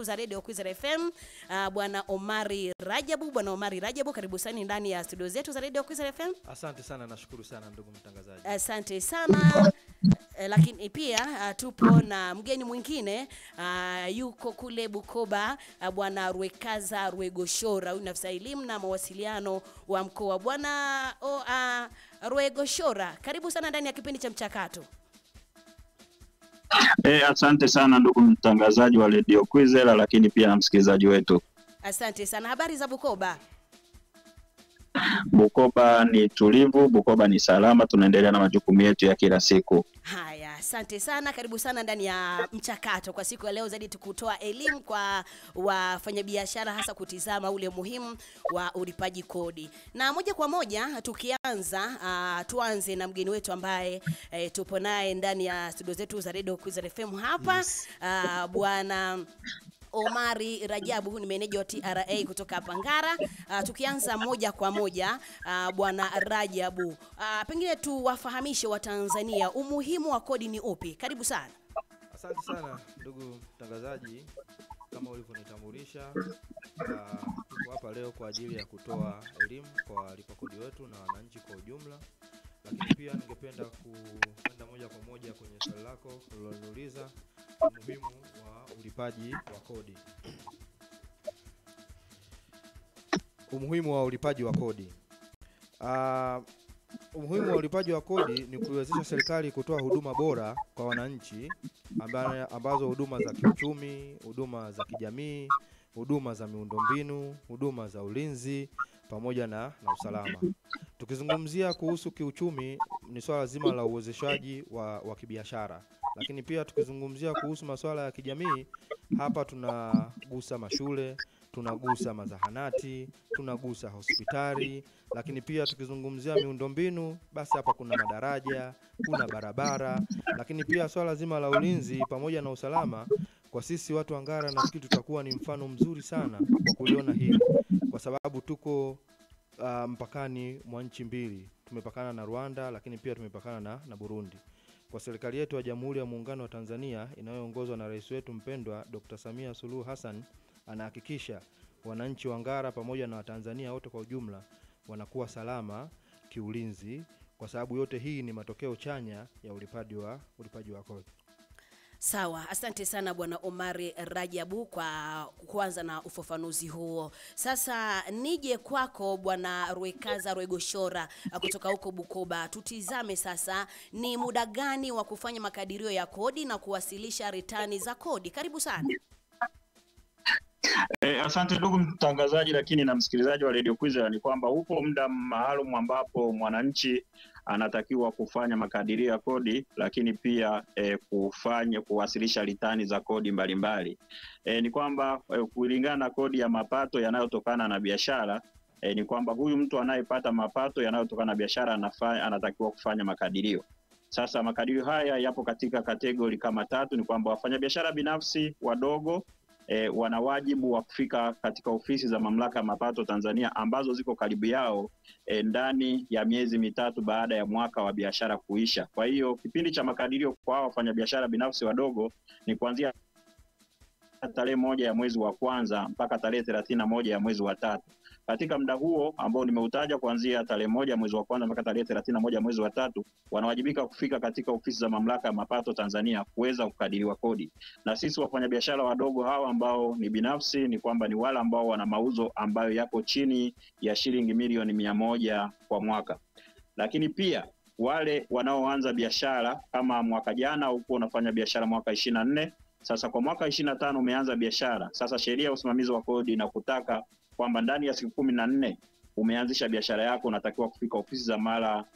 za Radio Kwizera FM, Bwana Omari Rajabu. Bwana Omari Rajabu, karibu sana ndani ya studio zetu za Radio Kwizera FM. Asante sana, nashukuru sana ndugu mtangazaji. Asante sana. Lakini pia tupo na mgeni mwingine yuko kule Bukoba, Bwana Rwekaza Rwegoshora, huyu afisa elimu na mawasiliano wa mkoa. Bwana Rwegoshora, karibu sana ndani ya kipindi cha Mchakato. Asante sana ndugu mtangazaji wa Radio Kwizera, lakini pia na msikilizaji wetu. Asante sana. Habari za Bukoba? Bukoba ni tulivu, Bukoba ni salama, tunaendelea na majukumu yetu ya kila siku. Haya, asante sana. Karibu sana ndani ya Mchakato. Kwa siku ya leo zaidi tukutoa elimu kwa wafanyabiashara, hasa kutizama ule muhimu wa ulipaji kodi. Na moja kwa moja tukianza, tuanze na mgeni wetu ambaye tupo naye ndani ya studio zetu za Radio Kwizera FM hapa. Yes. Bwana Omari Rajabu, ni meneja wa TRA kutoka hapa Ngara. Tukianza moja kwa moja, Bwana Rajabu, pengine tu wafahamishe wa Tanzania umuhimu wa kodi ni upi? Karibu sana. Asante sana ndugu mtangazaji, kama ulivyonitambulisha, tuko hapa leo kwa ajili ya kutoa elimu kwa walipa kodi wetu na wananchi kwa ujumla. Lakini pia ningependa kwenda moja kwa moja kwenye swali lako uliloniuliza, umuhimu wa ulipaji wa kodi. Umuhimu wa ulipaji wa kodi. Umuhimu wa ulipaji wa kodi ni kuiwezesha serikali kutoa huduma bora kwa wananchi, ambazo huduma za kiuchumi, huduma za kijamii, huduma za miundombinu, huduma za ulinzi pamoja na usalama. Tukizungumzia kuhusu kiuchumi, ni swala zima la uwezeshaji wa kibiashara. Lakini pia tukizungumzia kuhusu masuala ya kijamii, hapa tunagusa mashule, tunagusa mazahanati, tunagusa hospitali. Lakini pia tukizungumzia miundombinu, basi hapa kuna madaraja, kuna barabara. Lakini pia swala zima la ulinzi pamoja na usalama, kwa sisi watu wa Ngara nafikiri tutakuwa ni mfano mzuri sana kwa kuliona hili, kwa sababu tuko mpakani mwa nchi mbili. Tumepakana na Rwanda, lakini pia tumepakana na Burundi. Kwa serikali yetu ya Jamhuri ya Muungano wa Tanzania inayoongozwa na rais wetu mpendwa Dr. Samia Suluhu Hassan, anahakikisha wananchi wa Ngara pamoja na Watanzania wote kwa ujumla wanakuwa salama kiulinzi, kwa sababu yote hii ni matokeo chanya ya ulipaji wa kodi. Sawa, asante sana Bwana Omari Rajabu kwa kuanza na ufafanuzi huo. Sasa nije kwako Bwana Rwekaza Rwegoshora kutoka huko Bukoba. Tutizame sasa ni muda gani wa kufanya makadirio ya kodi na kuwasilisha ritani za kodi. Karibu sana. Asante ndugu mtangazaji, lakini na msikilizaji wa Radio Kwizera, ni kwamba upo muda maalum ambapo mwananchi anatakiwa kufanya makadirio ya kodi, lakini pia kuwasilisha ritani za kodi mbalimbali. Ni kwamba kulingana na kodi ya mapato yanayotokana na biashara, ni kwamba huyu mtu anayepata mapato yanayotokana na biashara anatakiwa kufanya makadirio. Sasa makadirio haya yapo katika kategori kama tatu. Ni kwamba wafanyabiashara binafsi wadogo wana wajibu wa kufika katika ofisi za Mamlaka ya Mapato Tanzania ambazo ziko karibu yao ndani ya miezi mitatu baada ya mwaka wa biashara kuisha. Kwa hiyo kipindi cha makadirio kwa wafanyabiashara binafsi wadogo ni kuanzia tarehe 1 ya mwezi wa kwanza mpaka tarehe 31 ya mwezi wa tatu. Katika muda huo ambao nimeutaja, kuanzia tarehe 1 ya mwezi wa kwanza mpaka tarehe 31 ya mwezi wa tatu, wanawajibika kufika katika ofisi za Mamlaka ya Mapato Tanzania kuweza kukadiriwa kodi. Na sisi wafanyabiashara wadogo hawa ambao ni binafsi, ni kwamba ni wale ambao wana mauzo ambayo yako chini ya shilingi milioni 100 kwa mwaka. Lakini pia wale wanaoanza biashara, kama mwaka jana uko unafanya biashara mwaka 24, sasa kwa mwaka 25 umeanza biashara, sasa sheria ya usimamizi wa kodi inakutaka kwamba ndani ya siku 14 umeanzisha biashara yako, unatakiwa kufika ofisi za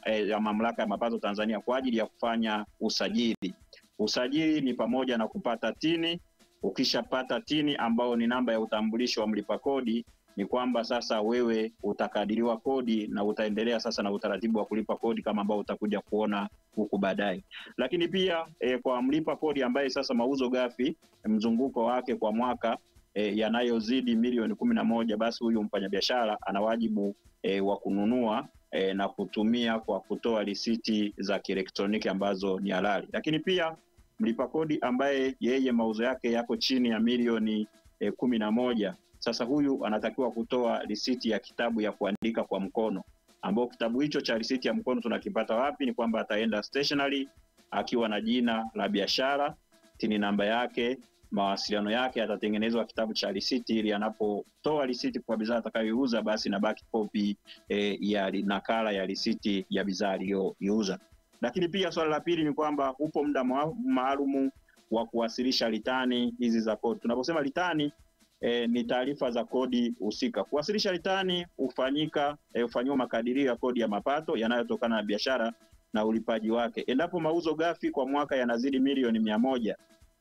ya Mamlaka ya Mapato Tanzania kwa ajili ya kufanya usajili. Usajili ni pamoja na kupata tini. Ukishapata tini ambao ni namba ya utambulisho wa mlipa kodi, ni kwamba sasa wewe utakadiriwa kodi na utaendelea sasa na utaratibu wa kulipa kodi kama ambao utakuja kuona huku baadaye. Lakini pia kwa mlipa kodi ambaye sasa mauzo ghafi mzunguko wake kwa mwaka yanayozidi milioni 11, basi huyu mfanyabiashara ana wajibu wa kununua na kutumia kwa kutoa risiti za kielektroniki ambazo ni halali. Lakini pia mlipa kodi ambaye yeye mauzo yake yako chini ya milioni 11. Sasa huyu anatakiwa kutoa risiti ya kitabu ya kuandika kwa mkono, ambao kitabu hicho cha risiti ya mkono tunakipata wapi? Ni kwamba ataenda stationery akiwa na jina la biashara, tini namba yake, mawasiliano yake, atatengenezwa kitabu cha risiti, ili anapotoa risiti kwa bidhaa atakayoiuza basi na baki copy ya nakala ya risiti ya bidhaa aliyoiuza. Lakini pia swala la pili ni kwamba upo muda maalumu wa kuwasilisha litani hizi za kodi. Tunaposema litani ni taarifa za kodi husika. Kuwasilisha litani hufanywa makadirio ya kodi ya mapato yanayotokana na biashara na ulipaji wake. Endapo mauzo ghafi kwa mwaka yanazidi milioni 100,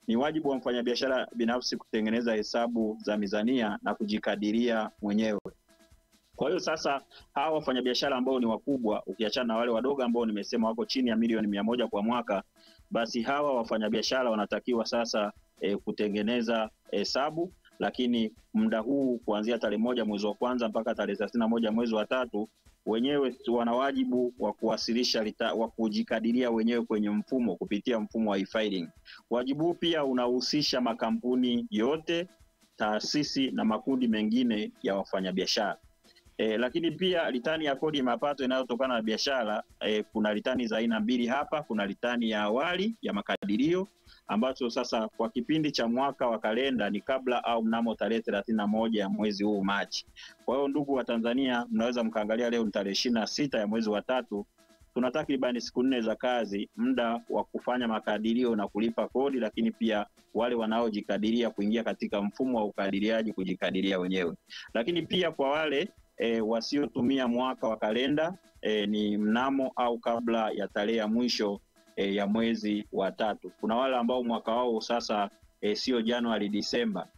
ni wajibu wa mfanyabiashara binafsi kutengeneza hesabu za mizania na kujikadiria mwenyewe. Kwa hiyo sasa hawa wafanyabiashara ambao ni wakubwa, ukiachana na wale wadogo ambao nimesema wako chini ya milioni 100 kwa mwaka, basi hawa wafanyabiashara wanatakiwa sasa kutengeneza hesabu. Lakini muda huu kuanzia tarehe 1 mwezi wa kwanza mpaka tarehe 31 mwezi wa 3, wenyewe wana wajibu wa kuwasilisha wa kujikadiria wenyewe kwenye mfumo kupitia mfumo wa e-filing. Wajibu huu pia unahusisha makampuni yote, taasisi na makundi mengine ya wafanyabiashara. Lakini pia litani ya kodi ya mapato inayotokana na biashara, kuna litani za aina mbili hapa. Kuna litani ya awali ya makadirio ambacho sasa kwa kipindi cha mwaka wa kalenda ni kabla au mnamo tarehe 31 ya mwezi huu Machi. Kwa hiyo ndugu wa Tanzania, mnaweza mkaangalia leo ni tarehe 26 ya mwezi wa 3. Tuna takribani siku 4 za kazi, muda wa kufanya makadirio na kulipa kodi, lakini pia wale wanaojikadiria kuingia katika mfumo wa ukadiriaji kujikadiria wenyewe. Lakini pia kwa wale wasiotumia mwaka wa kalenda ni mnamo au kabla ya tarehe ya mwisho ya mwezi wa 3. Kuna wale ambao mwaka wao sasa sio Januari Disemba.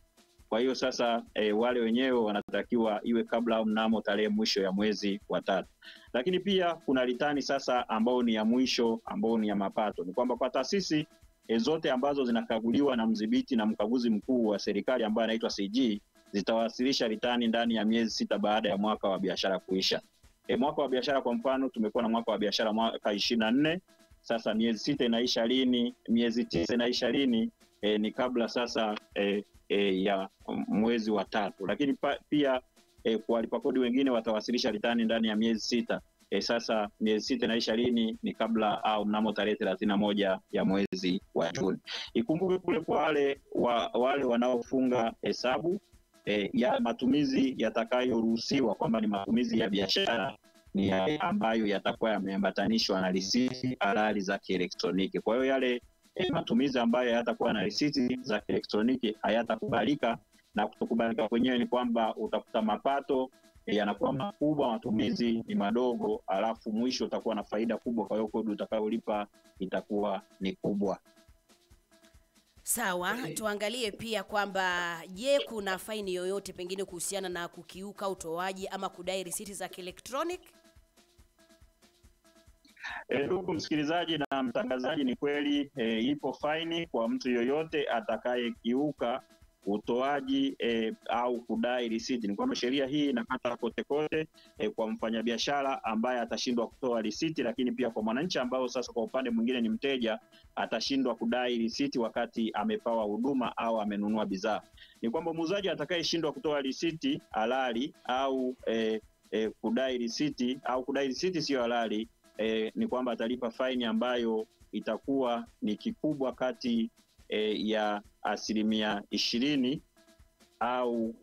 Kwa hiyo sasa wale wenyewe wanatakiwa iwe kabla au mnamo tarehe mwisho ya mwezi wa 3. Lakini pia kuna litani sasa ambao ni ya mwisho ambao ni ya mapato. Ni kwamba kwa taasisi zote ambazo zinakaguliwa na mdhibiti na mkaguzi mkuu wa serikali ambaye anaitwa CG zitawasilisha litani ndani ya miezi 6 baada ya mwaka wa biashara kuisha. Mwaka wa biashara kwa mfano tumekuwa na mwaka wa biashara mwaka 24. Sasa miezi 6 inaisha lini? Miezi 9 inaisha lini? Ni kabla sasa ya mwezi wa 3. Lakini pia kwa walipa kodi wengine watawasilisha litani ndani ya miezi 6. Sasa miezi 6 inaisha lini? Ni kabla au mnamo tarehe 31 ya mwezi wa Juni. Ikumbuke kule kwa wale wanaofunga hesabu ya matumizi yatakayoruhusiwa kwamba ni matumizi ya biashara ni yale ambayo yatakuwa yameambatanishwa na risiti halali za kielektroniki. Kwa hiyo yale matumizi ambayo yatakuwa na risiti za kielektroniki hayatakubalika, na kutokubalika kwenyewe ni kwamba utakuta mapato yanakuwa makubwa, matumizi ni madogo, alafu mwisho utakuwa na faida kubwa, kwa hiyo kodi utakayolipa itakuwa ni kubwa. Sawa, tuangalie pia kwamba je, kuna faini yoyote pengine kuhusiana na kukiuka utoaji ama kudai risiti za kielektroniki? Ndugu msikilizaji na mtangazaji, ni kweli ipo faini kwa mtu yoyote atakayekiuka utoaji au kudai risiti. Ni kwamba sheria hii inakata kote kote kwa mfanyabiashara ambaye atashindwa kutoa risiti, lakini pia kwa mwananchi ambao sasa kwa upande mwingine ni mteja atashindwa kudai risiti wakati amepawa huduma au amenunua bidhaa. Ni kwamba muuzaji atakayeshindwa kutoa risiti halali au kudai risiti sio halali, ni kwamba atalipa faini ambayo itakuwa ni kikubwa kati ya 20% au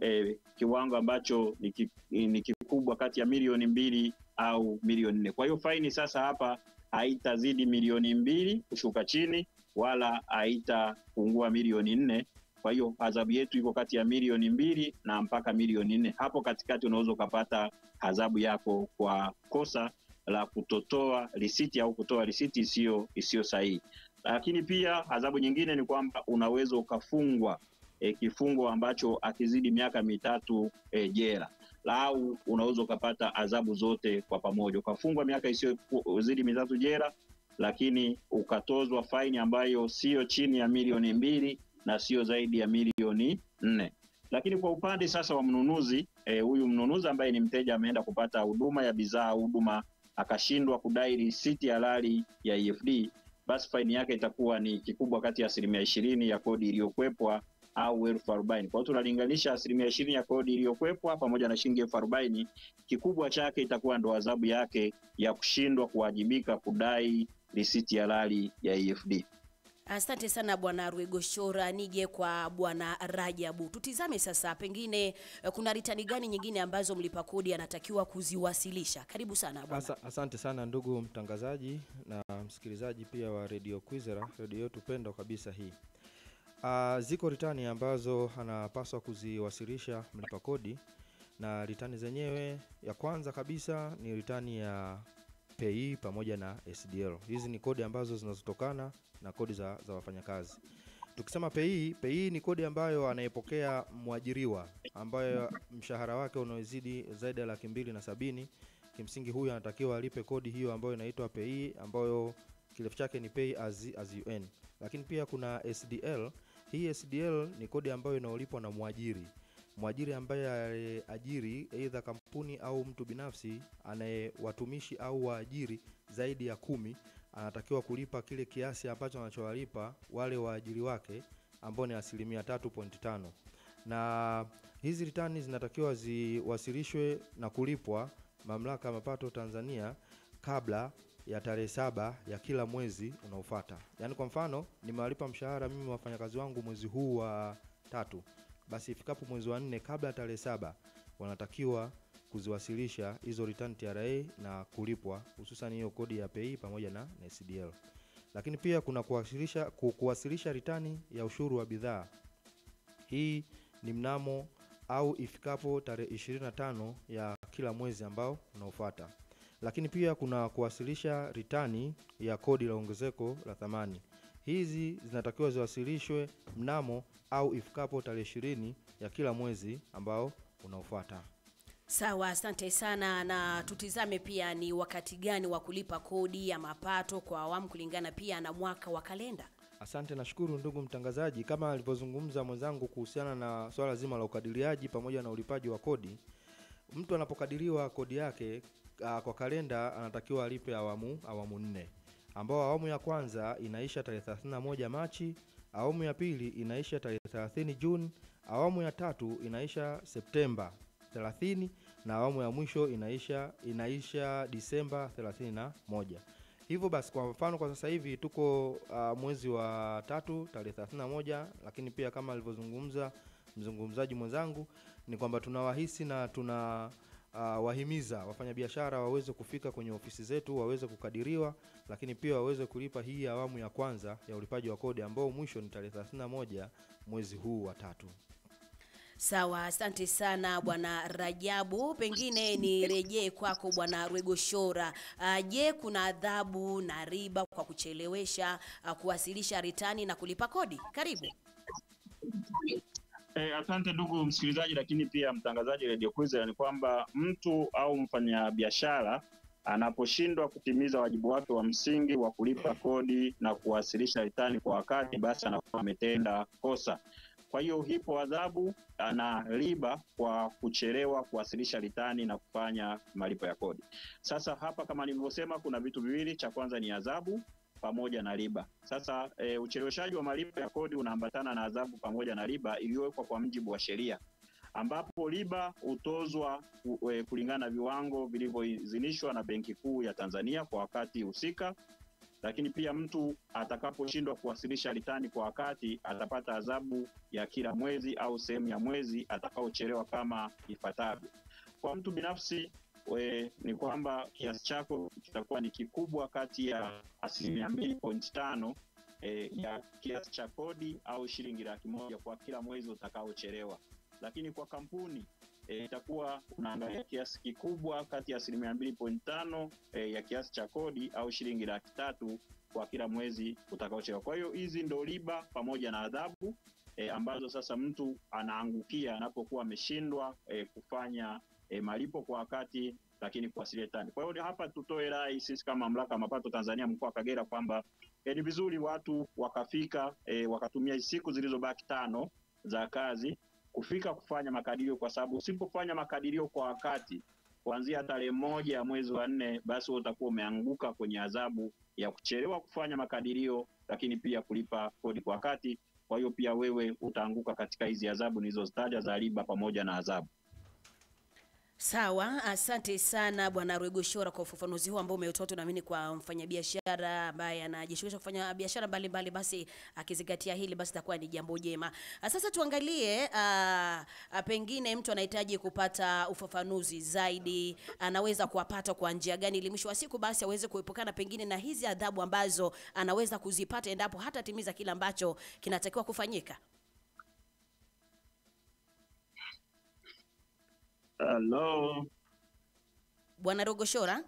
kiwango ambacho ni kikubwa kati ya milioni 2 au milioni 4. Kwa hiyo faini sasa hapa haitazidi milioni 2 kushuka chini, wala haitapungua milioni 4. Kwa hiyo adhabu yetu iko kati ya milioni 2 na mpaka milioni 4. Hapo katikati unaweza kupata adhabu yako kwa kosa la kutotoa risiti au kutoa risiti isiyo sahihi. Lakini pia adhabu nyingine ni kwamba unaweza ukafungwa kifungo ambacho akizidi miaka 3 jela, au unaweza ukapata adhabu zote kwa pamoja, ukafungwa miaka isiyozidi 3 jela, lakini ukatozwa faini ambayo sio chini ya milioni 2 na sio zaidi ya milioni 4. Lakini kwa upande sasa wa mnunuzi, huyu mnunuzi ambaye ni mteja ameenda kupata huduma ya bidhaa, huduma akashindwa kudai risiti halali ya EFD, basi faini yake itakuwa ni kikubwa kati ya 20% ya kodi iliyokwepwa au 40,000. Kwa hiyo tunalinganisha 20% ya kodi iliyokuwepo pamoja na shilingi 40,000, kikubwa chake itakuwa ndo adhabu yake ya kushindwa kuwajibika kudai risiti halali ya EFD. Asante sana Bwana Rwegoshora. Nije kwa Bwana Rajabu. Tutizame sasa pengine kuna ritani gani nyingine ambazo mlipa kodi anatakiwa kuziwasilisha. Karibu sana bwana. Asante sana ndugu mtangazaji na msikilizaji pia wa Radio Kwizera, radio yetu pendwa kabisa hii. Ziko ritani ambazo anapaswa kuziwasilisha mlipa kodi, na ritani zenyewe ya kwanza kabisa ni ritani ya PAYE pamoja na SDL. Hizi ni kodi ambazo zinazotokana na kodi za wafanyakazi. Tukisema PAYE ni kodi ambayo anayepokea mwajiriwa ambayo mshahara wake unaozidi zaidi ya 270,000. Kimsingi huyu anatakiwa alipe kodi hiyo ambayo inaitwa PAYE, ambayo kirefu chake ni pay as you earn. Lakini pia kuna SDL. Hii SDL ni kodi ambayo inaolipwa na mwajiri ambaye ajiri aidha kampuni au mtu binafsi anaye watumishi au waajiri zaidi ya 10, anatakiwa kulipa kile kiasi ambacho anachowalipa wale waajiri wake ambao ni 3.5%. Na hizi ritani zinatakiwa ziwasilishwe na kulipwa Mamlaka ya Mapato Tanzania kabla ya tarehe 7 ya kila mwezi unaofuata. Yaani kwa mfano nimewalipa mshahara mimi wafanyakazi wangu mwezi huu wa 3, basi ifikapo mwezi wa 4 kabla ya tarehe 7 wanatakiwa kuziwasilisha hizo return TRA na kulipwa, hususan hiyo kodi ya PAYE pamoja na SDL. Lakini pia kuna kuwasilisha ritani ya ushuru wa bidhaa. Hii ni mnamo au ifikapo tarehe 25 ya kila mwezi ambao unaofuata. Lakini pia kuna kuwasilisha ritani ya kodi la ongezeko la thamani. Hizi zinatakiwa ziwasilishwe mnamo au ifikapo tarehe 20 ya kila mwezi ambao unaofuata. Sawa, asante sana. Na tutizame pia ni wakati gani wa kulipa kodi ya mapato kwa awamu kulingana pia na mwaka wa kalenda. Asante, nashukuru ndugu mtangazaji. Kama alivyozungumza mwenzangu kuhusiana na swala zima la ukadiriaji pamoja na ulipaji wa kodi, mtu anapokadiriwa kodi yake kwa kalenda anatakiwa alipe awamu 4, ambao awamu ya kwanza inaisha tarehe 31 Machi, awamu ya pili inaisha tarehe 30 Juni, awamu ya tatu inaisha Septemba 30, na awamu ya mwisho inaisha Disemba 31. Hivyo basi kwa mfano kwa sasa hivi tuko mwezi wa 3 tarehe 31, lakini pia kama alivyozungumza mzungumzaji mwenzangu ni kwamba tunawahisi na wahimiza wafanyabiashara waweze kufika kwenye ofisi zetu, waweze kukadiriwa, lakini pia waweze kulipa hii awamu ya kwanza ya ulipaji wa kodi ambao mwisho ni tarehe 31 mwezi huu wa 3. Sawa, asante sana Bwana Rajabu. Pengine nirejee kwako Bwana Rwegoshora. Je, kuna adhabu na riba kwa kuchelewesha kuwasilisha ritani na kulipa kodi? Karibu. Asante ndugu msikilizaji, lakini pia mtangazaji Radio Kwizera, ni kwamba mtu au mfanyabiashara anaposhindwa kutimiza wajibu wake wa msingi wa kulipa kodi na kuwasilisha ritani kwa wakati, basi anakuwa ametenda kosa. Kwa hiyo hipo adhabu na riba kwa kuchelewa kuwasilisha ritani na kufanya malipo ya kodi. Sasa hapa kama nilivyosema kuna vitu viwili, cha kwanza ni adhabu pamoja na riba. Sasa ucheleweshaji wa malipo ya kodi unaambatana na adhabu pamoja na riba iliyowekwa kwa mujibu wa sheria, ambapo riba hutozwa kulingana na viwango vilivyoidhinishwa na Benki Kuu ya Tanzania kwa wakati husika. Lakini pia mtu atakaposhindwa kuwasilisha ritani kwa wakati atapata adhabu ya kila mwezi au sehemu ya mwezi atakaochelewa kama ifuatavyo. Kwa mtu binafsi ni kwamba kiasi chako kitakuwa ni kikubwa kati ya 2.5 ya kiasi cha kodi au shilingi 100,000 kwa kila mwezi utakaochelewa. Lakini kwa kampuni itakuwa unaangalia kiasi kikubwa kati ya 2.5 ya kiasi cha kodi au shilingi 300,000 kwa kila mwezi utakaochelewa. Kwa hiyo hizi ndo riba pamoja na adhabu ambazo sasa mtu anaangukia anapokuwa ameshindwa kufanya malipo kwa wakati lakini kuwasilisha ritani. Kwa hiyo hapa tutoe rai sisi kama Mamlaka ya Mapato Tanzania mkoa wa Kagera kwamba ni vizuri watu wakafika wakatumia siku zilizobaki 5 za kazi kufika kufanya makadirio, kwa sababu usipofanya makadirio kwa wakati kuanzia tarehe 1 ya mwezi wa 4, basi utakuwa umeanguka kwenye adhabu ya kuchelewa kufanya makadirio lakini pia kulipa kodi kwa wakati. Kwa hiyo pia wewe utaanguka katika hizi adhabu nilizozitaja za riba pamoja na adhabu. Sawa, asante sana Bwana Rwegoshora kwa ufafanuzi huu ambao umeutoa. Tunaamini kwa mfanyabiashara ambaye anajishughulisha kufanya biashara mbalimbali, basi akizingatia hili basi itakuwa ni jambo jema. Sasa tuangalie pengine mtu anahitaji kupata ufafanuzi zaidi, anaweza kuwapata kwa njia gani ili mwisho wa siku basi aweze kuepukana pengine na hizi adhabu ambazo anaweza kuzipata endapo hata timiza kile ambacho kinatakiwa kufanyika. Hello. Bwana Rwegoshora?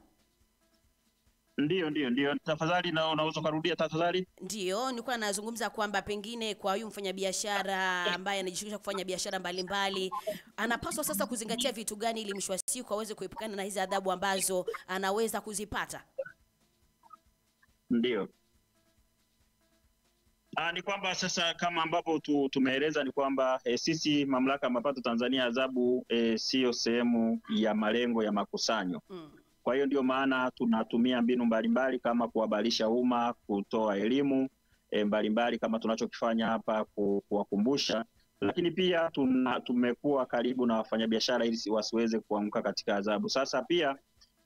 Ndio. Tafadhali na unaweza kurudia tafadhali? Ndio, nilikuwa nazungumza kwamba pengine kwa huyu mfanyabiashara ambaye anajishughulisha kufanya biashara mbalimbali, anapaswa sasa kuzingatia vitu gani ili mwisho wa siku aweze kuepukana na hizi adhabu ambazo anaweza kuzipata? Ndio. Ni kwamba sasa kama ambapo tumeeleza ni kwamba sisi Mamlaka ya Mapato Tanzania adhabu sio sehemu ya malengo ya makusanyo. Kwa hiyo ndio maana tunatumia mbinu mbalimbali kama kuhabarisha umma, kutoa elimu mbalimbali kama tunachokifanya hapa, kuwakumbusha, lakini pia tumekuwa karibu na wafanyabiashara ili wasiweze kuanguka katika adhabu. Sasa pia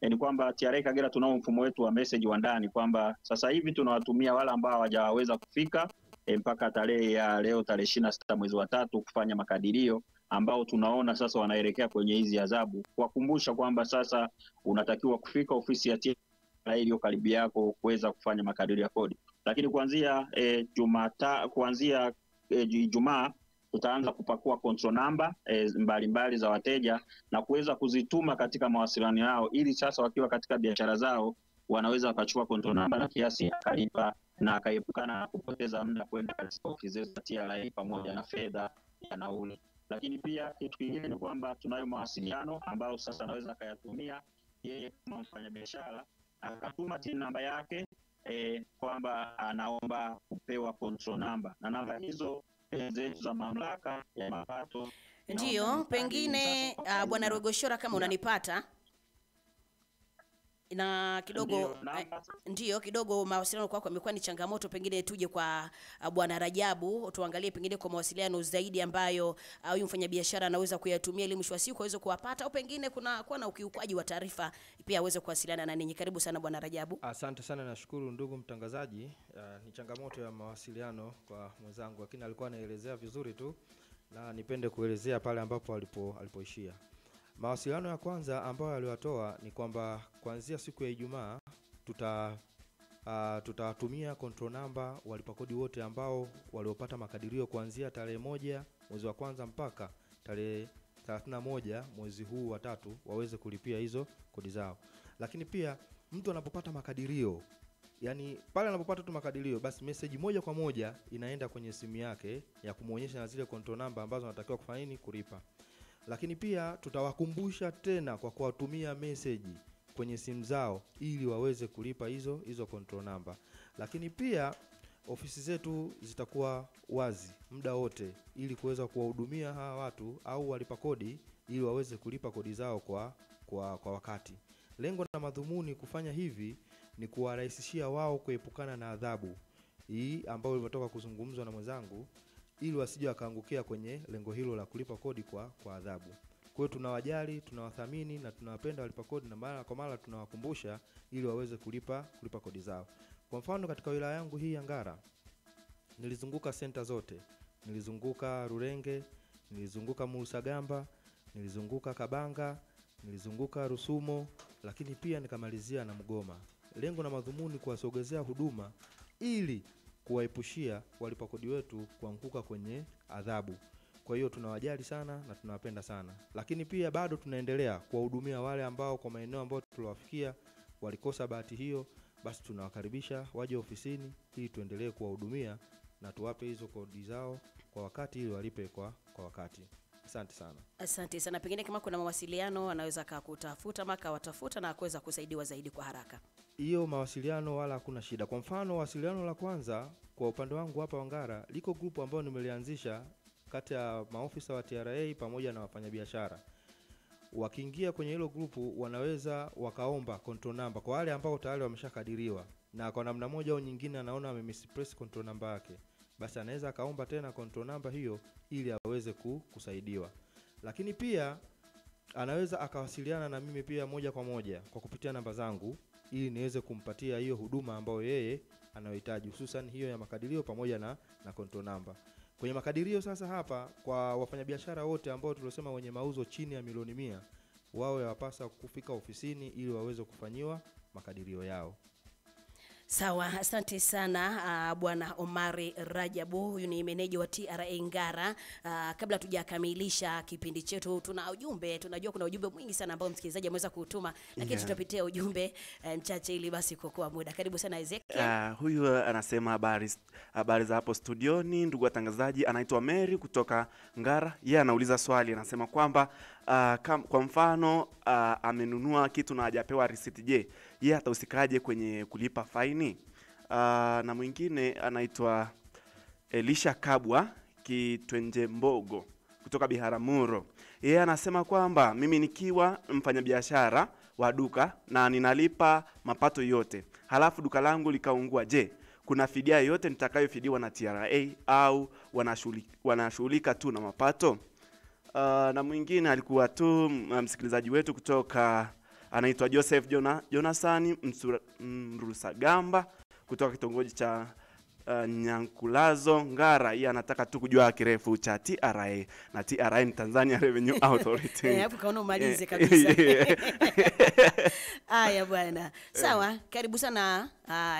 ni kwamba TRA Kagera tunao mfumo wetu wa message wa ndani kwamba sasa hivi tunawatumia wale ambao hawajaweza kufika mpaka tarehe ya leo tarehe 26 mwezi wa 3 kufanya makadirio, ambao tunaona sasa wanaelekea kwenye hizi adhabu, kuwakumbusha kwamba sasa unatakiwa kufika ofisi ya TRA iliyo karibu yako kuweza kufanya makadirio ya kodi. Lakini kuanzia Ijumaa tutaanza kupakua control number mbalimbali za wateja na kuweza kuzituma katika mawasiliano yao, ili sasa wakiwa katika biashara zao wanaweza wakachukua control number na kiasi akalipa na akaepukana na kupoteza muda kwenda katika ofisi za TRA pamoja na fedha ya nauli. Lakini pia kitu kingine ni kwamba tunayo mawasiliano ambayo sasa anaweza akayatumia yeye kama mfanyabiashara, akatuma TIN namba yake kwamba anaomba kupewa control number, na namba hizo zetu za Mamlaka ya Mapato. Ndio, pengine Bwana Rwegoshora kama unanipata na kidogo ndio kidogo mawasiliano kwako imekuwa ni changamoto, pengine tuje kwa Bwana Rajabu tuangalie pengine kwa mawasiliano zaidi ambayo huyu mfanyabiashara anaweza kuyatumia ili mwisho wa siku aweze kuwapata, au pengine kuna kuwa na ukiukwaji wa taarifa pia aweze kuwasiliana na ninyi. Karibu sana Bwana Rajabu. Asante sana, nashukuru ndugu mtangazaji. Ni changamoto ya mawasiliano kwa mwenzangu, lakini alikuwa anaelezea vizuri tu na nipende kuelezea pale ambapo alipoishia. Mawasiliano ya kwanza ambayo aliwatoa ni kwamba kuanzia siku ya Ijumaa tutawatumia control number walipa kodi wote ambao waliopata makadirio kuanzia tarehe 1 mwezi wa kwanza mpaka tarehe 31 mwezi huu wa 3 waweze kulipia hizo kodi zao. Lakini pia mtu anapopata makadirio, yani pale anapopata tu makadirio, basi message moja kwa moja inaenda kwenye simu yake ya kumuonyesha na zile control number ambazo anatakiwa kufanya nini, kulipa. Lakini pia tutawakumbusha tena kwa kuwatumia message kwenye simu zao ili waweze kulipa hizo control number. Lakini pia ofisi zetu zitakuwa wazi muda wote ili kuweza kuwahudumia hawa watu au walipa kodi ili waweze kulipa kodi zao kwa wakati. Lengo na madhumuni kufanya hivi ni kuwarahisishia wao kuepukana na adhabu hii ambayo imetoka kuzungumzwa na mwenzangu, ili wasije wakaangukia kwenye lengo hilo la kulipa kodi kwa adhabu. Kwa hiyo tunawajali, tunawathamini na tunawapenda walipa kodi, na mara kwa mara tunawakumbusha ili waweze kulipa kodi zao. Kwa mfano katika wilaya yangu hii ya Ngara, nilizunguka center zote. Nilizunguka Rurenge, nilizunguka Musagamba, nilizunguka Kabanga, nilizunguka Rusumo, lakini pia nikamalizia na Mgoma. Lengo na madhumuni kuwasogezea huduma ili kuwaepushia walipa kodi wetu kuanguka kwenye adhabu. Kwa hiyo tunawajali sana na tunawapenda sana. Lakini pia bado tunaendelea kuwahudumia wale ambao kwa maeneo ambayo tuliwafikia walikosa bahati hiyo, basi tunawakaribisha waje ofisini ili tuendelee kuwahudumia na tuwape hizo kodi zao kwa wakati ili walipe kwa wakati. Asante sana. Asante sana. Pengine kama kuna mawasiliano anaweza kukutafuta maka watafuta na kuweza kusaidiwa zaidi kwa haraka. Hiyo mawasiliano wala hakuna shida. Kwa mfano wasiliano la kwanza kwa upande wangu hapa Wangara, liko grupu ambao nimelianzisha kati ya maofisa wa TRA pamoja na wafanyabiashara. Wakiingia kwenye hilo grupu wanaweza wakaomba control number kwa wale ambao tayari wameshakadiriwa na kwa namna moja au nyingine anaona amemispress control number yake. basi anaweza akaomba tena control number hiyo ili aweze kusaidiwa. Lakini pia anaweza akawasiliana na mimi pia moja kwa moja kwa kupitia namba zangu ili niweze kumpatia hiyo huduma ambayo yeye anayohitaji, hususan hiyo ya makadirio pamoja na control number. Kwenye makadirio sasa hapa kwa wafanyabiashara wote ambao tuliosema wenye mauzo chini ya milioni 100, wao yapasa kufika ofisini ili waweze kufanyiwa makadirio yao. Sawa, asante sana Bwana Omari Rajabu, huyu ni meneja wa TRA Ngara. Kabla tujakamilisha kipindi chetu, tuna ujumbe, tunajua kuna ujumbe mwingi sana ambao msikilizaji ameweza kutuma, lakini tutapitia ujumbe mchache ili basi kuokoa muda. Karibu sana Ezekiel. Huyu anasema habari za hapo studioni ndugu watangazaji, anaitwa Mary kutoka Ngara. Yeye anauliza swali, anasema kwamba kwa mfano amenunua kitu na hajapewa receipt, je, yeye atahusikaje kwenye kulipa faini? Na mwingine anaitwa Elisha Kabwa Kitwenje Mbogo kutoka Biharamulo. Yeye anasema kwamba mimi nikiwa mfanyabiashara wa duka na ninalipa mapato yote, halafu duka langu likaungua, je, kuna fidia yote nitakayofidiwa na TRA au wanashughulika tu na mapato? Na mwingine alikuwa tu msikilizaji wetu kutoka anaitwa Joseph Jonasani Mrusagamba kutoka kitongoji cha Nyankulazo Ngara. Yeye anataka tu kujua kirefu cha TRA, na TRA ni Tanzania Revenue Authority. Hapo kaona umalize kabisa. Haya bwana. Sawa, karibu sana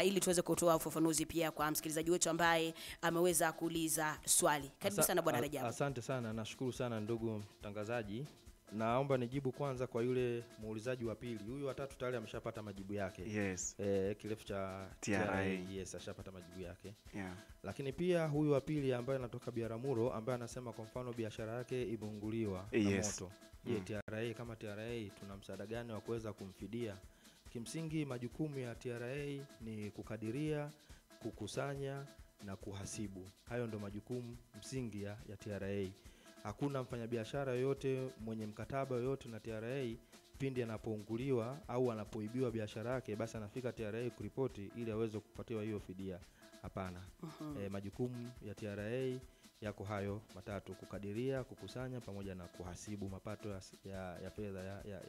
ili tuweze kutoa ufafanuzi pia kwa msikilizaji wetu ambaye ameweza kuuliza swali. Karibu sana Bwana Rajabu. Asante sana, nashukuru sana ndugu mtangazaji. Naomba nijibu kwanza kwa yule muulizaji wa pili. Huyu watatu tayari ameshapata majibu yake. Yes. Kirefu cha TRA. Yes, ashapata majibu yake. Yeah. Lakini pia huyu wa pili ambaye anatoka Biharamulo, ambaye anasema kwa mfano biashara yake imeunguliwa na moto. TRA kama TRA tuna msaada gani wa kuweza kumfidia? Kimsingi majukumu ya TRA ni kukadiria, kukusanya na kuhasibu. Hayo ndo majukumu msingi ya TRA. Hakuna mfanyabiashara yoyote mwenye mkataba yoyote na TRA pindi anapounguliwa au anapoibiwa biashara yake basi anafika TRA kuripoti ili aweze kupatiwa hiyo fidia. Hapana. Majukumu ya TRA yako hayo matatu: kukadiria, kukusanya pamoja na kuhasibu mapato ya fedha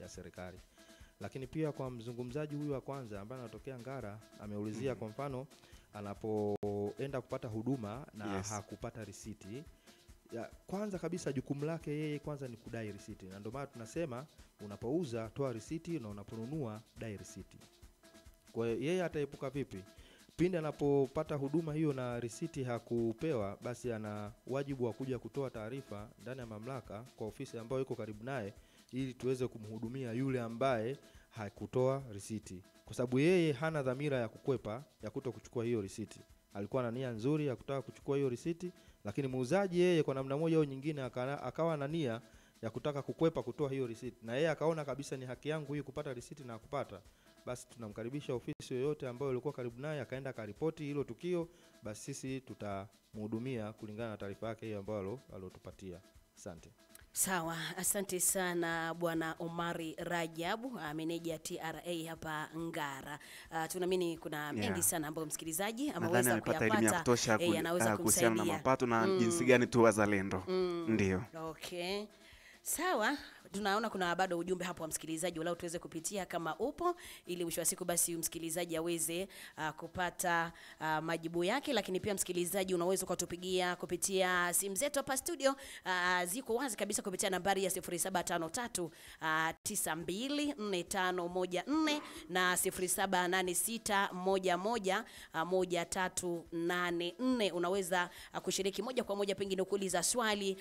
ya serikali. Lakini pia kwa mzungumzaji huyu wa kwanza ambaye anatokea Ngara ameulizia kwa mfano anapoenda kupata huduma na hakupata risiti. Kwanza kabisa jukumu lake yeye kwanza ni kudai risiti. Na ndio maana tunasema unapouza toa risiti na unaponunua dai risiti. Kwa hiyo yeye ataepuka vipi? Pindi anapopata huduma hiyo na risiti hakupewa, basi ana wajibu wa kuja kutoa taarifa ndani ya mamlaka kwa ofisi ambayo iko karibu naye ili tuweze kumhudumia yule ambaye hakutoa risiti. Kwa sababu yeye hana dhamira ya kukwepa ya kutokuchukua hiyo risiti. Alikuwa na nia nzuri ya kutaka kuchukua hiyo risiti, lakini muuzaji yeye kwa namna moja au nyingine akawa na nia ya kutaka kukwepa kutoa hiyo risiti. Na yeye akaona kabisa ni haki yangu hii kupata risiti na kupata. Basi tunamkaribisha ofisi yoyote ambayo ilikuwa karibu naye akaenda karipoti hilo tukio, basi sisi tutamhudumia kulingana na taarifa yake hiyo ambayo alotupatia. Asante. Sawa, asante sana Bwana Omari Rajabu, meneja TRA hapa Ngara. Tunaamini kuna mengi sana ambayo msikilizaji ameweza kuyapata, anaweza kuhusiana na mapato na jinsi gani tu wazalendo. Ndio. Okay. Sawa, tunaona kuna bado ujumbe hapo wa msikilizaji wala tuweze kupitia kama upo ili mwisho wa siku basi msikilizaji aweze kupata majibu yake. Lakini pia msikilizaji unaweza kutupigia kupitia simu zetu hapa studio, ziko wazi kabisa kupitia nambari ya 0753 924514 na 0786111384. Unaweza kushiriki moja kwa moja, pengine kuuliza swali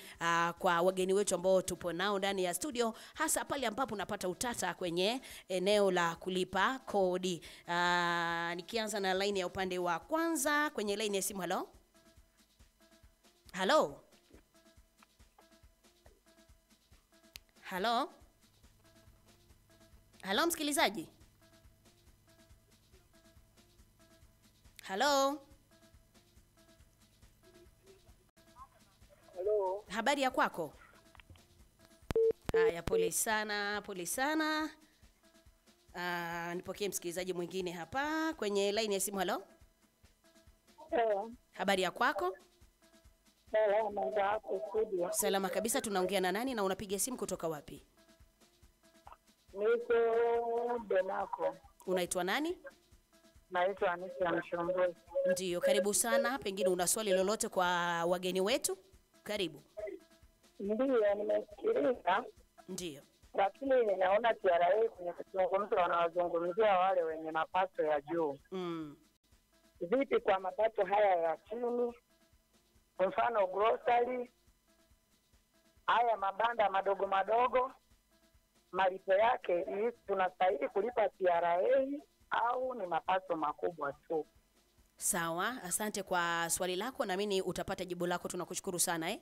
kwa wageni wetu ambao tupo nao ndani ya studio, hasa pale ambapo unapata utata kwenye eneo la kulipa kodi. Nikianza na line ya upande wa kwanza kwenye line ya simu. Hello? Hello? Hello? Hello msikilizaji? Hello? Hello. Habari ya kwako? Haya, pole sana, pole sana. Nipokee msikilizaji mwingine hapa kwenye line ya simu. Hello? Hello. Habari ya kwako? Salama za hapo studio. Salama kabisa, tunaongea na nani na unapiga simu kutoka wapi? Niko Benako. Unaitwa nani? Naitwa Anisia Mshombozi. Ndiyo, karibu sana. Pengine una swali lolote kwa wageni wetu? Karibu. Ndiyo, nimesikiliza. Ndiyo. Lakini ninaona TRA kwenye kuzungumza wanawazungumzia wale wenye mapato ya juu. Vipi kwa mapato haya ya chini? Mfano grocery, haya mabanda madogo madogo, malipo yake tunastahili kulipa TRA au ni mapato makubwa tu? Sawa, asante kwa swali lako, na mimi utapata jibu lako. Tunakushukuru sana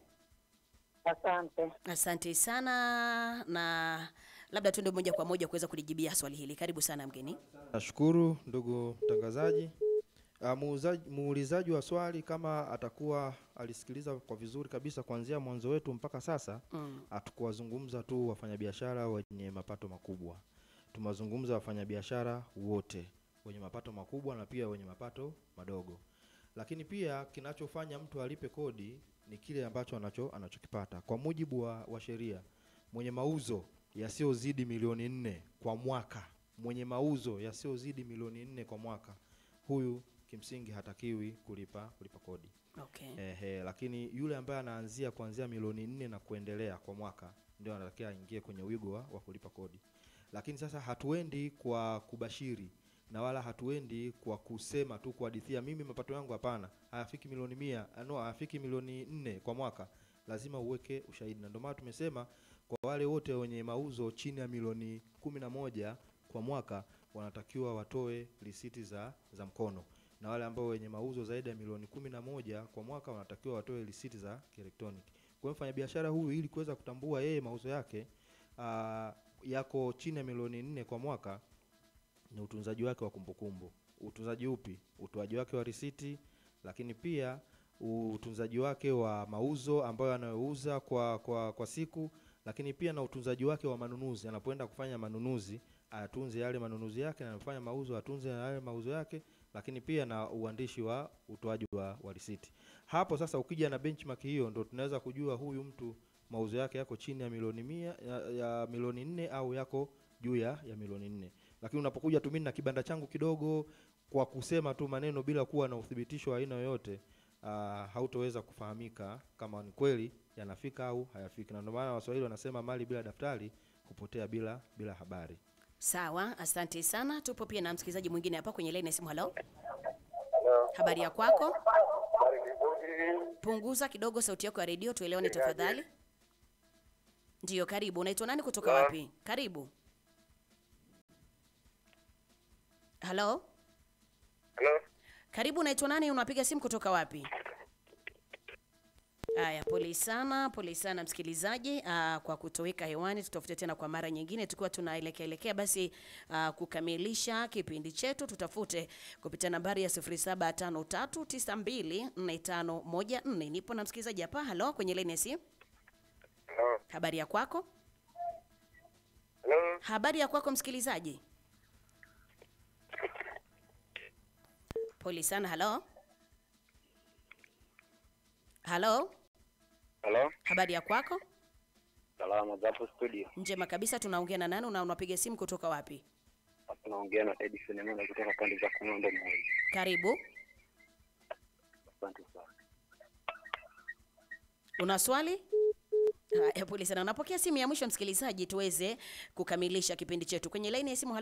Asante. Asante sana, na labda tuende moja kwa moja kuweza kulijibia swali hili. Karibu sana mgeni. Nashukuru ndugu mtangazaji. Muulizaji wa swali kama atakuwa alisikiliza kwa vizuri kabisa kuanzia mwanzo wetu mpaka sasa, hatukuwazungumza tu wafanyabiashara wenye mapato makubwa. Tumezungumza wafanyabiashara wote wenye mapato makubwa na pia wenye mapato madogo. Lakini pia kinachofanya mtu alipe kodi ni kile ambacho anachokipata. Kwa mujibu wa sheria, mwenye mauzo yasiyozidi milioni 4 kwa mwaka, mwenye mauzo yasiyozidi milioni 4 kwa mwaka, huyu kimsingi hatakiwi kulipa kodi. Okay. Lakini yule ambaye anaanzia kuanzia milioni 4 na kuendelea kwa mwaka ndio anatakiwa aingie kwenye wigo wa kulipa kodi. Lakini sasa hatuendi kwa kubashiri na wala hatuendi kwa kusema tu kuhadithia mimi mapato yangu, hapana. Hayafiki milioni 100, hayafiki milioni 4 kwa mwaka. Lazima uweke ushahidi. Na ndio maana tumesema kwa wale wote wenye mauzo chini ya milioni 11 kwa mwaka wanatakiwa watoe risiti za mkono. Na wale ambao wenye mauzo zaidi ya milioni 11 kwa mwaka wanatakiwa watoe risiti za kielektroniki. Kwa hiyo mfanyabiashara huyu ili kuweza kutambua yeye mauzo yake yako chini ya milioni 4 kwa mwaka, ni utunzaji wake wa kumbukumbu. Utunzaji upi? Utoaji wake wa risiti, lakini pia utunzaji wake wa mauzo ambayo anayouza kwa siku, lakini pia na utunzaji wake wa manunuzi. Anapoenda kufanya manunuzi, atunze yale manunuzi yake, na anafanya mauzo atunze yale mauzo yake, lakini pia na uandishi wa utoaji wa risiti. Hapo sasa ukija na benchmark hiyo, ndo tunaweza kujua huyu mtu mauzo yake yako chini ya milioni 100 ya milioni 4 au yako juu ya milioni 4. Lakini unapokuja tu mimi na kibanda changu kidogo kwa kusema tu maneno bila kuwa na uthibitisho wa aina yoyote, hautoweza kufahamika kama ni kweli yanafika au hayafiki. Na ndio maana Waswahili wanasema mali bila daftari kupotea bila habari. Sawa, asante sana. Tupo pia na msikilizaji mwingine hapa kwenye line ya simu. Hello. Habari ya kwako? Punguza kidogo sauti yako ya redio tuelewane tafadhali. Ndiyo, karibu. Unaitwa nani kutoka wapi? Karibu. Hello. Karibu, unaitwa nani, unapiga simu kutoka wapi? Haya, pole sana msikilizaji kwa kutoweka hewani. Tutafute tena kwa mara nyingine tukiwa tunaelekea basi kukamilisha kipindi chetu. Tutafute kupitia nambari ya 0753924514. Nipo na msikilizaji hapa. Hello, kwenye line ya simu. Habari ya kwako? Habari ya kwako msikilizaji? Pole sana. Hello. Habari ya kwako? Salama hapo studio. Njema kabisa. Tunaongea na nani na unapiga simu kutoka wapi? Tunaongea na Edison Emmanuel kutoka pande za Kunondo Moi. Karibu. Asante sana. Una swali? Haya, pole sana. Napokea simu ya mwisho msikilizaji tuweze kukamilisha kipindi chetu. Kwenye line ya simu.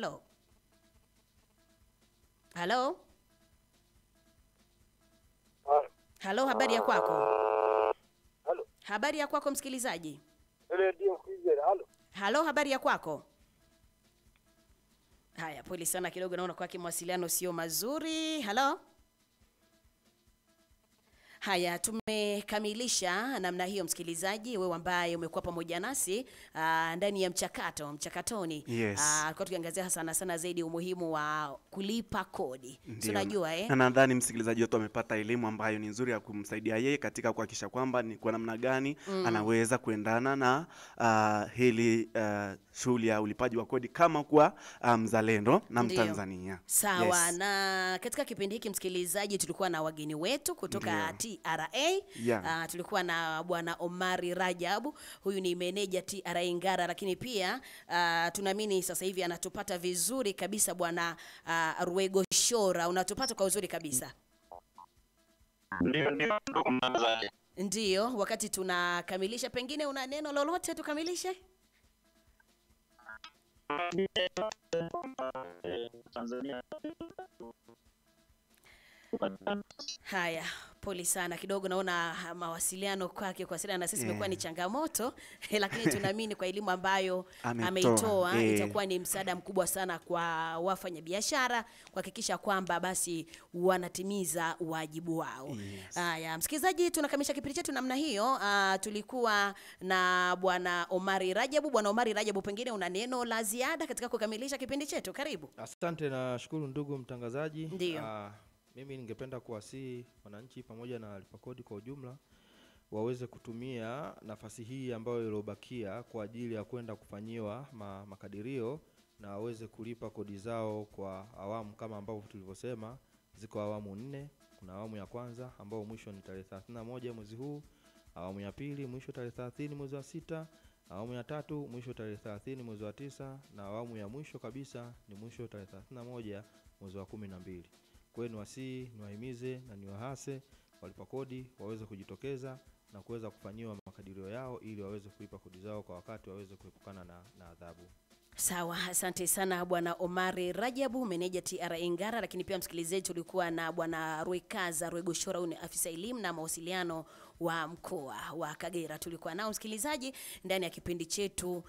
Hello, habari ya kwako? Habari ya kwako msikilizaji? Hello, habari ya kwako? Haya, pole sana kidogo, naona kwa mawasiliano sio mazuri. Hello. Haya, tumekamilisha namna hiyo msikilizaji, wewe ambaye umekuwa pamoja nasi ndani ya mchakatoni. Kwa tukiangazia sana zaidi umuhimu wa kulipa kodi. Tunajua Na nadhani msikilizaji wetu amepata elimu ambayo ni nzuri ya kumsaidia yeye katika kuhakikisha kwamba ni kwa namna gani anaweza kuendana na hili shughuli ya ulipaji wa kodi kama kwa mzalendo na Mtanzania. Sawa. Na katika kipindi hiki msikilizaji tulikuwa na wageni wetu kutoka TRA. Yeah. Tulikuwa na bwana Omari Rajabu, huyu ni meneja TRA Ngara, lakini pia tunaamini sasa hivi anatupata vizuri kabisa bwana Rwegoshora, unatupata kwa uzuri kabisa. Ndio, wakati tunakamilisha, pengine una neno lolote tukamilishe? Tanzania. Haya, pole sana kidogo, naona mawasiliano kwake kuwasiliana na sisi imekuwa ni changamoto lakini tunaamini kwa elimu ambayo ameitoa itakuwa ni msaada mkubwa sana kwa wafanyabiashara kuhakikisha kwamba basi wanatimiza wajibu wao. Haya, msikilizaji, tunakamilisha kipindi chetu namna hiyo. Tulikuwa na bwana Omari Rajabu. Bwana Omari Rajabu, pengine una neno la ziada katika kukamilisha kipindi chetu? Karibu. Asante na shukuru ndugu mtangazaji. Ndio. Mimi ningependa kuwasihi wananchi pamoja na walipa kodi kwa ujumla waweze kutumia nafasi hii ambayo iliyobakia kwa ajili ya kwenda kufanyiwa makadirio na waweze kulipa kodi zao kwa awamu kama ambavyo tulivyosema. Ziko awamu 4. Kuna awamu ya kwanza ambao mwisho ni tarehe 31 mwezi huu, awamu ya pili mwisho tarehe 30 mwezi wa 6, awamu ya tatu mwisho tarehe 30 mwezi wa 9, na awamu ya mwisho kabisa ni mwisho tarehe 31 mwezi wa 12. Kwa hiyo niwahimize na niwahase walipa kodi waweze kujitokeza na kuweza kufanyiwa makadirio yao ili waweze kulipa kodi zao kwa wakati, waweze kuepukana na adhabu. Sawa, asante sana bwana Omari Rajabu, meneja TRA Ngara, lakini pia msikilizaji, tulikuwa na bwana Rwekaza Rwegoshora, ni afisa elimu na mawasiliano wa mkoa wa Kagera. Tulikuwa nao msikilizaji ndani ya kipindi chetu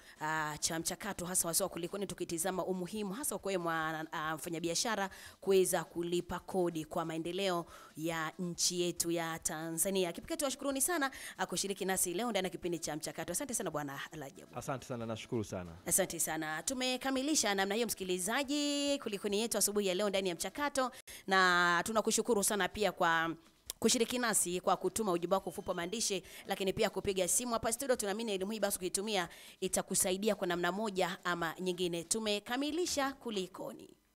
cha mchakato, hasa wasio kulikoni, tukitizama umuhimu hasa kwa mfanyabiashara kuweza kulipa kodi kwa maendeleo ya nchi yetu ya Tanzania. Kipekee tuwashukuruni sana kushiriki nasi leo ndani ya kipindi cha mchakato. Asante sana bwana Rajabu. Asante sana, nashukuru sana. Asante sana. Tumekamilisha namna hiyo msikilizaji kulikoni yetu asubuhi ya leo ndani ya mchakato, na tunakushukuru sana pia kwa kushiriki nasi kwa kutuma ujumbe wako mfupi maandishi, lakini pia kupiga simu hapa studio. Tunaamini elimu hii basi ukiitumia itakusaidia kwa namna moja ama nyingine. Tumekamilisha kulikoni.